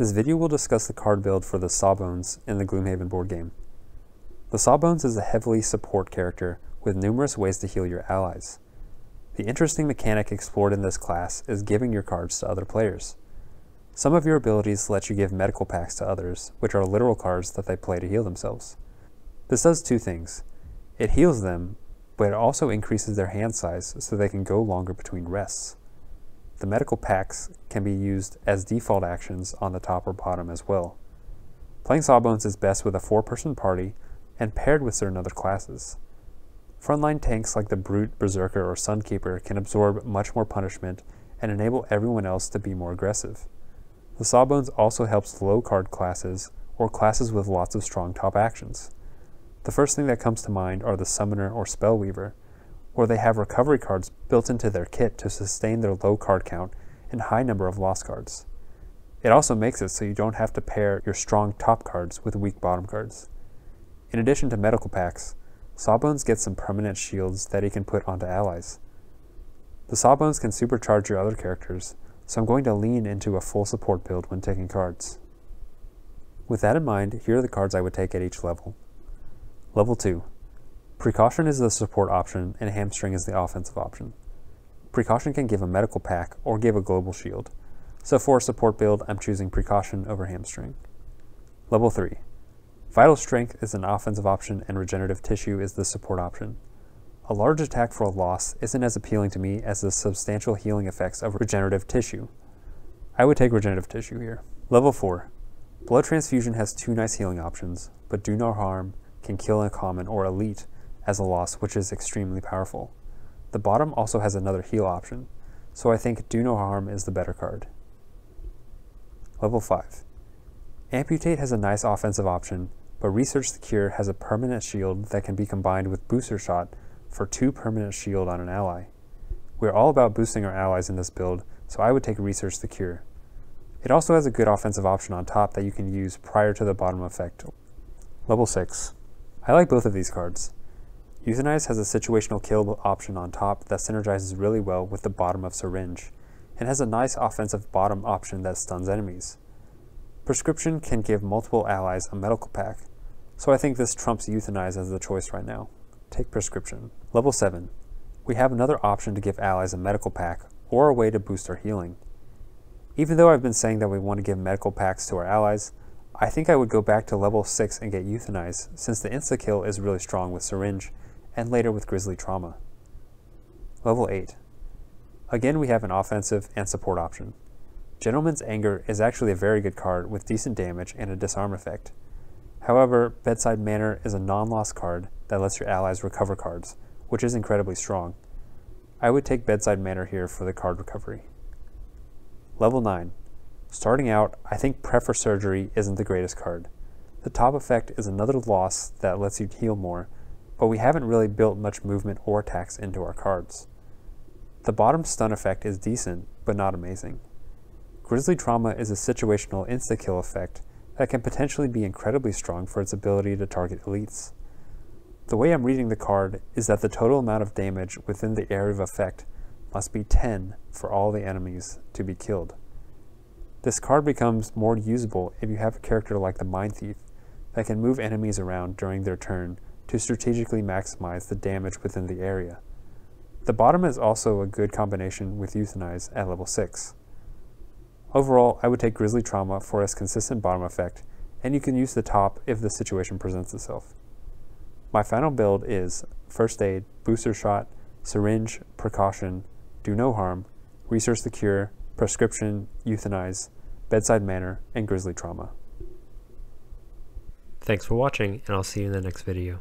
This video will discuss the card build for the Sawbones in the Gloomhaven board game. The Sawbones is a heavily support character with numerous ways to heal your allies. The interesting mechanic explored in this class is giving your cards to other players. Some of your abilities let you give medical packs to others, which are literal cards that they play to heal themselves. This does two things. It heals them, but it also increases their hand size so they can go longer between rests. The medical packs can be used as default actions on the top or bottom as well. Playing Sawbones is best with a 4-person party and paired with certain other classes. Frontline tanks like the Brute, Berserker, or Sunkeeper can absorb much more punishment and enable everyone else to be more aggressive. The Sawbones also helps low card classes or classes with lots of strong top actions. The first thing that comes to mind are the Summoner or Spellweaver, where they have recovery cards built into their kit to sustain their low card count and high number of lost cards. It also makes it so you don't have to pair your strong top cards with weak bottom cards. In addition to medical packs, Sawbones gets some permanent shields that he can put onto allies. The Sawbones can supercharge your other characters, so I'm going to lean into a full support build when taking cards. With that in mind, here are the cards I would take at each level. Level 2. Precaution is the support option and Hamstring is the offensive option. Precaution can give a medical pack or give a global shield, so for a support build I'm choosing Precaution over Hamstring. Level 3. Vital Strength is an offensive option and Regenerative Tissue is the support option. A large attack for a loss isn't as appealing to me as the substantial healing effects of Regenerative Tissue. I would take Regenerative Tissue here. Level 4. Blood Transfusion has 2 nice healing options, but Do No Harm can kill a common or elite as a loss, which is extremely powerful. The bottom also has another heal option, so I think Do No Harm is the better card. Level 5. Amputate has a nice offensive option, but Research the Cure has a permanent shield that can be combined with Booster Shot for 2 permanent shield on an ally. We're all about boosting our allies in this build, so I would take Research the Cure. It also has a good offensive option on top that you can use prior to the bottom effect. Level 6. I like both of these cards. Euthanize has a situational kill option on top that synergizes really well with the bottom of Syringe, and has a nice offensive bottom option that stuns enemies. Prescription can give multiple allies a medical pack, so I think this trumps Euthanize as the choice right now. Take Prescription. Level 7. We have another option to give allies a medical pack, or a way to boost our healing. Even though I've been saying that we want to give medical packs to our allies, I think I would go back to level 6 and get Euthanize, since the insta-kill is really strong with Syringe, and later with Grisly Trauma. Level 8. Again we have an offensive and support option. Gentleman's Anger is actually a very good card with decent damage and a disarm effect. However, Bedside Manner is a non-loss card that lets your allies recover cards, which is incredibly strong. I would take Bedside Manner here for the card recovery. Level 9. Starting out, I think Prep for Surgery isn't the greatest card. The top effect is another loss that lets you heal more, but we haven't really built much movement or attacks into our cards. The bottom stun effect is decent, but not amazing. Grisly Trauma is a situational insta-kill effect that can potentially be incredibly strong for its ability to target elites. The way I'm reading the card is that the total amount of damage within the area of effect must be 10 for all the enemies to be killed. This card becomes more usable if you have a character like the Mind Thief that can move enemies around during their turn to strategically maximize the damage within the area. The bottom is also a good combination with Euthanize at level 6. Overall, I would take Grisly Trauma for its consistent bottom effect, and you can use the top if the situation presents itself. My final build is First Aid, Booster Shot, Syringe, Precaution, Do No Harm, Research the Cure, Prescription, Euthanize, Bedside Manner, and Grisly Trauma. Thanks for watching, and I'll see you in the next video.